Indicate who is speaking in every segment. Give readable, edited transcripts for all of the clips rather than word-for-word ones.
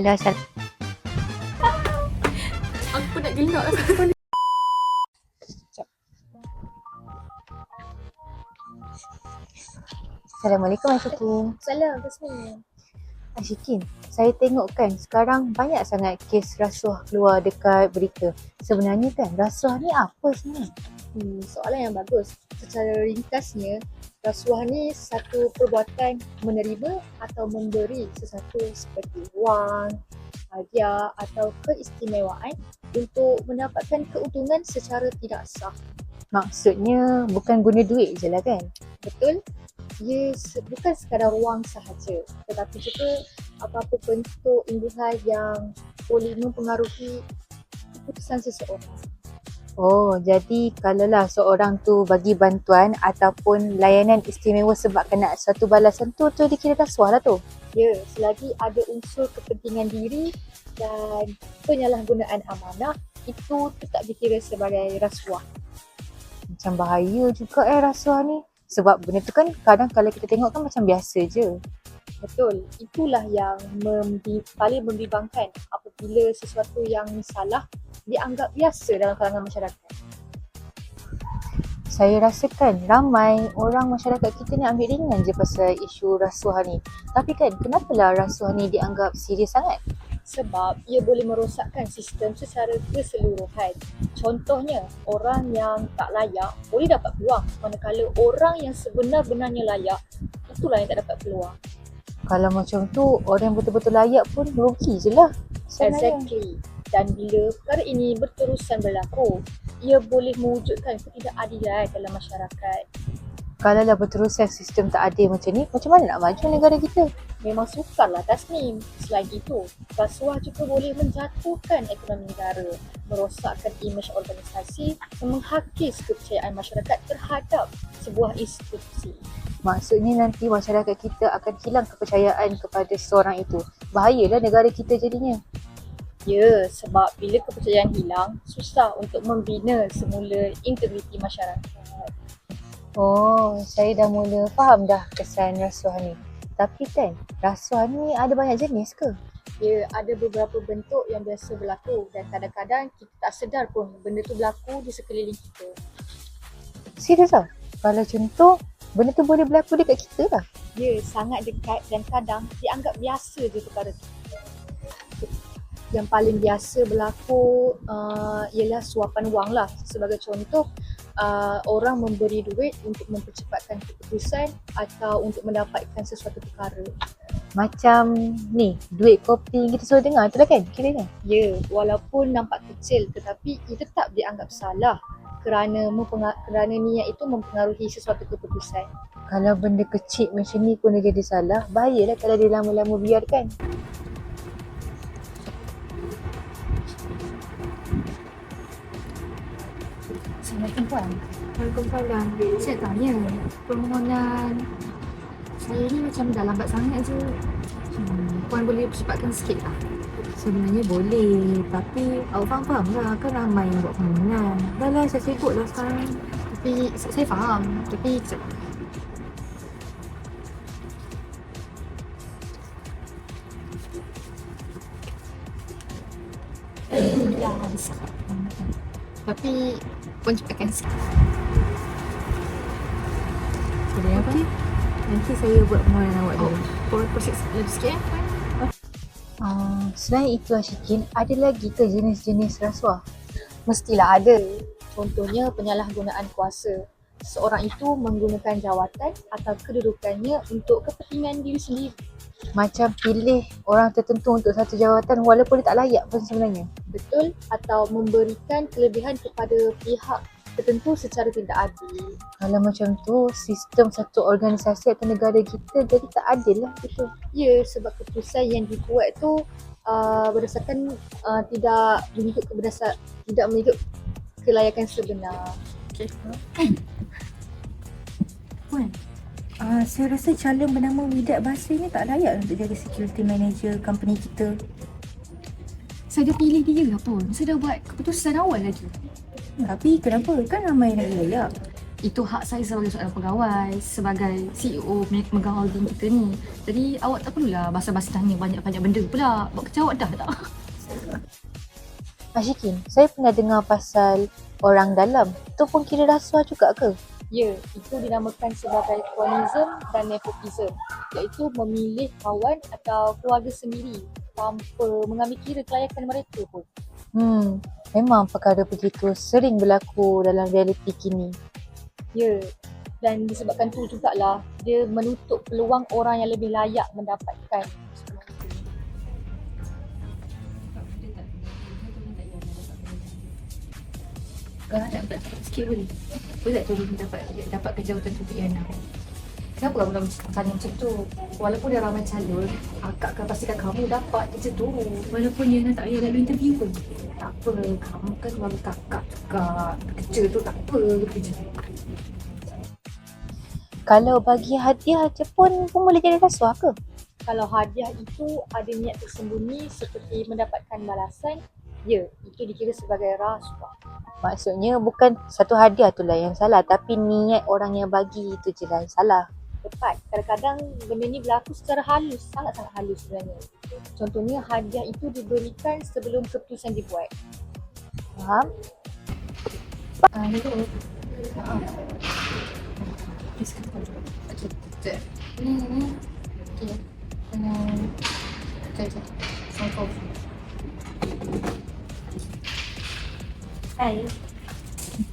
Speaker 1: Hello,
Speaker 2: Aku nak gelak lah.
Speaker 1: Assalamualaikum Ashikin.
Speaker 2: Salam, Tasmin.
Speaker 1: Ashikin, saya tengok kan sekarang banyak sangat kes rasuah keluar dekat berita. Sebenarnya kan rasuah ni apa sebenarnya?
Speaker 2: Soalan yang bagus. Secara ringkasnya, rasuah ni satu perbuatan menerima atau memberi sesuatu seperti wang, hadiah atau keistimewaan untuk mendapatkan keuntungan secara tidak sah.
Speaker 1: Maksudnya bukan guna duit je lah kan?
Speaker 2: Betul? Ia bukan sekadar wang sahaja, tetapi juga apa-apa bentuk imbuhan yang boleh mempengaruhi keputusan seseorang.
Speaker 1: Oh, jadi kalaulah seorang tu bagi bantuan ataupun layanan istimewa sebab kena satu balasan tu dikira rasuah lah tu.
Speaker 2: Ya, selagi ada unsur kepentingan diri dan penyalahgunaan amanah, itu tetap dikira sebagai rasuah.
Speaker 1: Macam bahaya juga rasuah ni. Sebab benda tu kan kadang kalau kita tengok kan macam biasa je.
Speaker 2: Betul, itulah yang paling membimbangkan apabila sesuatu yang salah dianggap biasa dalam kalangan masyarakat.
Speaker 1: Saya rasakan ramai orang masyarakat kita ni ambil ringan je pasal isu rasuah ni. Tapi kan kenapalah rasuah ni dianggap serius sangat?
Speaker 2: Sebab ia boleh merosakkan sistem secara keseluruhan. Contohnya, orang yang tak layak boleh dapat peluang, manakala orang yang sebenar-benarnya layak, itulah yang tak dapat peluang.
Speaker 1: Kalau macam tu, orang yang betul-betul layak pun rugi je lah.
Speaker 2: Exactly. Dan bila perkara ini berterusan berlaku, ia boleh mewujudkan ketidakadilan dalam masyarakat.
Speaker 1: Kalau dah berterusan sistem tak adil macam ni, macam mana nak maju negara kita?
Speaker 2: Memang sukarlah Tasnim. Selain itu, rasuah juga boleh menjatuhkan ekonomi negara, merosakkan imej organisasi dan menghakis kepercayaan masyarakat terhadap sebuah institusi.
Speaker 1: Maksudnya nanti masyarakat kita akan hilang kepercayaan kepada seseorang itu. Bahayalah negara kita jadinya.
Speaker 2: Ya, sebab bila kepercayaan hilang, susah untuk membina semula integriti masyarakat.
Speaker 1: Oh, saya dah mula faham dah kesan rasuah ni. Tapi kan, rasuah ni ada banyak jenis ke?
Speaker 2: Ya, ada beberapa bentuk yang biasa berlaku dan kadang-kadang kita tak sedar pun benda tu berlaku di sekeliling kita.
Speaker 1: Serius lah? Kalau contoh, benda tu boleh berlaku dekat kita lah.
Speaker 2: Ya, sangat dekat dan kadang dianggap biasa je perkara tu. Yang paling biasa berlaku ialah suapan wang lah. Sebagai contoh, orang memberi duit untuk mempercepatkan keputusan atau untuk mendapatkan sesuatu perkara.
Speaker 1: Macam ni, duit kopi yang kita selalu dengar tu lah kan kiranya?
Speaker 2: Ya, walaupun nampak kecil tetapi ia tetap dianggap salah kerana niat itu mempengaruhi sesuatu keputusan.
Speaker 1: Kalau benda kecil macam ni pun dah jadi salah, bahayalah kalau dia lama-lama biarkan.
Speaker 2: Assalamualaikum Puan. Waalaikumsalam. Saya tanya, permohonan saya ni macam dah lambat sangat je. Puan boleh percepatkan sikit tak?
Speaker 3: Sebenarnya boleh, tapi awak faham lah kan ramai yang buat permohonan. Dah lah, saya sibuk lah sekarang.
Speaker 2: Tapi saya faham. Tapi ya, tapi Puan cepatkan sikit.
Speaker 3: Boleh apa? Nanti saya buat permohonan awak dulu.
Speaker 2: Puan proses lebih sikit Puan.
Speaker 1: Selain itu Ashikin, ada lagi ke jenis-jenis rasuah?
Speaker 2: Mestilah ada. Contohnya penyalahgunaan kuasa. Seseorang itu menggunakan jawatan atau kedudukannya untuk kepentingan diri sendiri.
Speaker 1: Macam pilih orang tertentu untuk satu jawatan walaupun dia tak layak pun sebenarnya.
Speaker 2: Betul, atau memberikan kelebihan kepada pihak tertentu secara tidak adil.
Speaker 1: Kalau macam tu, sistem satu organisasi atau negara kita jadi tak adil lah gitu.
Speaker 2: Ya, sebab keputusan yang dibuat tu berdasarkan tidak mengikut kelayakan sebenar.
Speaker 3: Okay. Puan, saya rasa calon bernama Widat Basri ni tak layak untuk jadi security manager company kita.
Speaker 2: Saya dah pilih dia lah Pun. Saya dah buat keputusan awal lagi.
Speaker 3: Tapi kenapa? Kan ramai yang lagi layak.
Speaker 2: itu hak saya sebagai seorang pegawai, sebagai CEO megang holding kita ni. Jadi awak tak perlulah basa-basi tanya banyak-banyak benda pula. Buat kerja awak dah tak?
Speaker 1: Ashikin, saya pernah dengar pasal orang dalam. Tu pun kira rasuah juga ke?
Speaker 2: Ya, itu dinamakan sebagai cronyism dan nepotism, iaitu memilih kawan atau keluarga sendiri tanpa mengambil kira kelayakan mereka pun.
Speaker 1: Memang perkara begitu sering berlaku dalam realiti kini.
Speaker 2: Ya, dan disebabkan tu jugalah dia menutup peluang orang yang lebih layak mendapatkan sokongan itu.
Speaker 3: Kau nak berat sikit boleh? Boleh tak tolong dapat jawatan tu Yana? Kenapa kamu nak tanya macam tu? Walaupun dia ramai calon, akak akan pastikan kamu dapat kerja tu. Walaupun Yana tak payah lalu interview pun. Tak apa, kamu kan keluarga kakak juga. Kerja tu tak apa kerja.
Speaker 1: Kalau bagi hadiah je pun boleh jadi rasuah ke?
Speaker 2: Kalau hadiah itu ada niat tersembunyi seperti mendapatkan balasan, ya, itu dikira sebagai rasuah.
Speaker 1: Maksudnya bukan satu hadiah tu lah yang salah, tapi niat orang yang bagi itu je lah yang salah.
Speaker 2: Tepat. Kadang-kadang benda ni berlaku secara halus, sangat-sangat halus sebenarnya. Contohnya hadiah itu diberikan sebelum keputusan dibuat.
Speaker 1: Faham?
Speaker 3: Hello. Okay, sekejap. Ni. Okay. Sekejap. Sampai. Hai.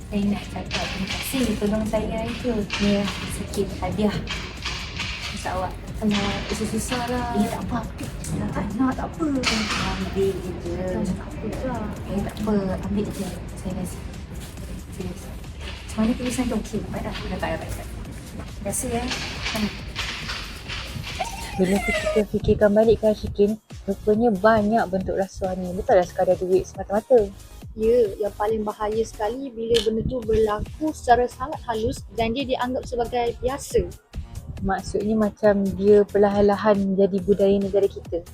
Speaker 3: Saya nak cakap terima kasih tolong saya itu. Ni sikit hadiah. Untuk awak. Kalau susah-susah lah. Tak apa. Tak apa. Ambil je. Tak apa lah. Tak apa. Ambil je. Saya rasa. Serius. Macam mana tulisan tu? Okey. Dapat. Terima kasih ya.
Speaker 1: Bila kita fikirkan balik kan Ashikin, rupanya banyak bentuk rasuah ni. Bukanlah sekadar duit semata-mata.
Speaker 2: Ya, yang paling bahaya sekali bila benda tu berlaku secara sangat halus dan dia dianggap sebagai biasa.
Speaker 1: Maksudnya macam dia perlahan-lahan menjadi budaya negara kita.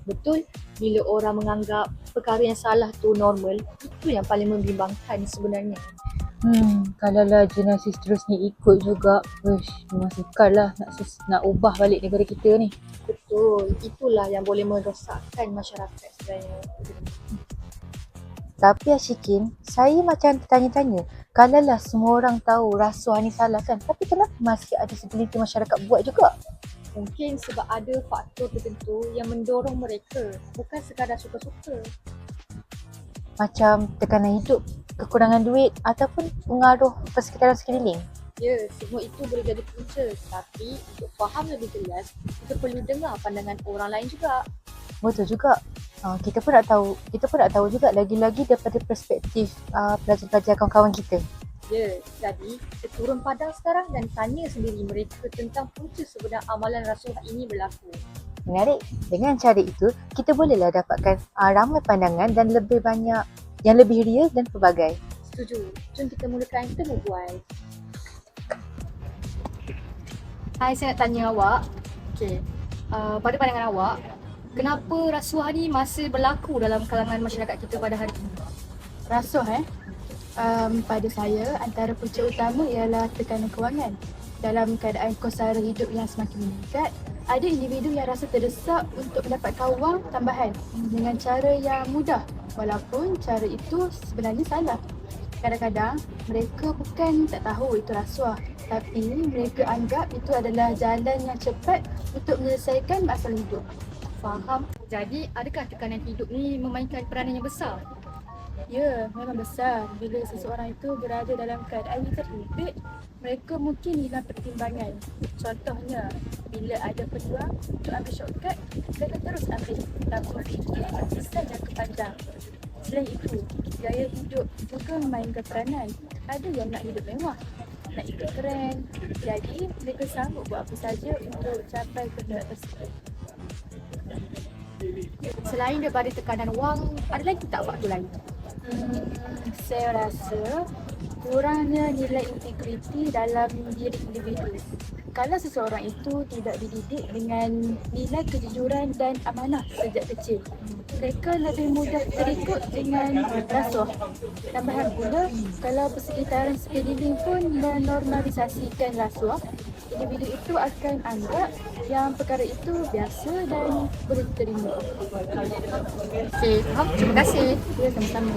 Speaker 2: Betul, bila orang menganggap perkara yang salah tu normal, itu yang paling membimbangkan sebenarnya.
Speaker 1: Kalaulah generasi seterusnya ikut juga, memang sukarlah nak ubah balik negara kita ni.
Speaker 2: Betul, itulah yang boleh merosakkan masyarakat sebenarnya.
Speaker 1: Tapi Ashikin, saya macam tertanya-tanya, kalaulah semua orang tahu rasuah ni salah kan, tapi kenapa masih ada segelintir masyarakat buat juga?
Speaker 2: Mungkin sebab ada faktor tertentu yang mendorong mereka, bukan sekadar suka-suka.
Speaker 1: Macam tekanan hidup, kekurangan duit ataupun pengaruh persekitaran sekeliling.
Speaker 2: Ya, semua itu boleh jadi punca. Tapi untuk faham lebih jelas, kita perlu dengar pandangan orang lain juga.
Speaker 1: Betul juga. Kita pun nak tahu juga lagi-lagi daripada perspektif pelajar-pelajar kawan-kawan kita.
Speaker 2: Ya, jadi kita turun padang sekarang dan tanya sendiri mereka tentang punca sebenar amalan rasuah ini berlaku.
Speaker 1: Menarik. Dengan cara itu, kita bolehlah dapatkan ramai pandangan dan lebih banyak yang lebih real dan pelbagai.
Speaker 2: Setuju. Jom kita mulakan temu bual. Hai, saya nak tanya awak. Okey. Pada pandangan awak, kenapa rasuah ni masih berlaku dalam kalangan masyarakat kita pada hari ini?
Speaker 4: Rasuah pada saya antara punca utama ialah tekanan kewangan. Dalam keadaan kos sara hidup yang semakin meningkat, ada individu yang rasa terdesak untuk mendapatkan wang tambahan dengan cara yang mudah, walaupun cara itu sebenarnya salah. Kadang-kadang mereka bukan tak tahu itu rasuah, tapi mereka anggap itu adalah jalan yang cepat untuk menyelesaikan masalah hidup.
Speaker 2: Faham. Jadi, adakah tekanan hidup ni memainkan peranan yang besar?
Speaker 4: Ya, memang besar. Bila seseorang itu berada dalam keadaan yang terhimpit, mereka mungkin hilang pertimbangan. Contohnya, bila ada peluang untuk ambil shortcut, mereka terus ambil tanpa fikir kesan jangka panjang. Selain itu, gaya hidup juga memainkan peranan. Ada yang nak hidup mewah, nak hidup keren. Jadi, mereka sanggup buat apa saja untuk capai kehendak tersebut.
Speaker 2: Selain daripada tekanan wang, ada lagi tak faktor lain?
Speaker 4: Saya rasa kurangnya nilai integriti dalam diri individu. Kalau seseorang itu tidak dididik dengan nilai kejujuran dan amanah sejak kecil, mereka lebih mudah terikut dengan rasuah. Tambahan pula, kalau persekitaran sekeliling pun menormalisasikan rasuah, individu itu akan anggap yang perkara itu biasa dan boleh diterima.
Speaker 2: Okey, faham. Terima kasih.
Speaker 4: Ya, sama-sama.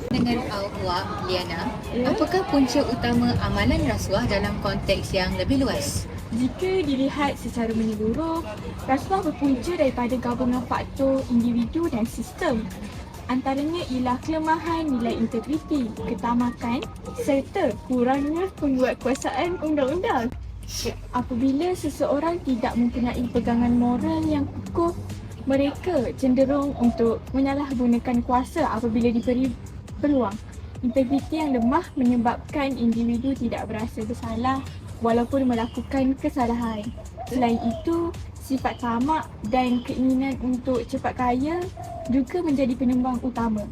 Speaker 1: Dengan awak, Liana, apakah punca utama amalan rasuah dalam konteks yang lebih luas?
Speaker 5: Jika dilihat secara menyeluruh, rasuah berpunca daripada gabungan faktor individu dan sistem. Antaranya ialah kelemahan nilai integriti, ketamakan serta kurangnya penguatkuasaan undang-undang. Apabila seseorang tidak mempunyai pegangan moral yang kukuh, mereka cenderung untuk menyalahgunakan kuasa apabila diberi peluang. Integriti yang lemah menyebabkan individu tidak berasa bersalah walaupun melakukan kesalahan. Selain itu, sifat tamak dan keinginan untuk cepat kaya juga menjadi penyumbang utama.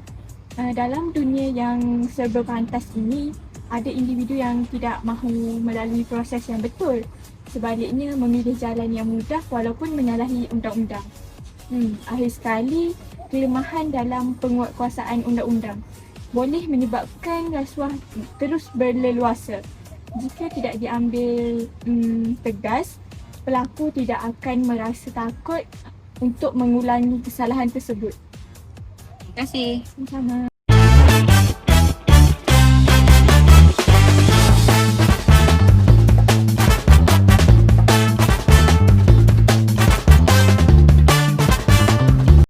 Speaker 5: Dalam dunia yang serba pantas ini, ada individu yang tidak mahu melalui proses yang betul. Sebaliknya, memilih jalan yang mudah walaupun menyalahi undang-undang. Akhir sekali, kelemahan dalam penguatkuasaan undang-undang boleh menyebabkan rasuah terus berleluasa. Jika tidak diambil tegas, pelaku tidak akan merasa takut untuk mengulangi kesalahan tersebut.
Speaker 1: Terima kasih.
Speaker 5: Sama-sama.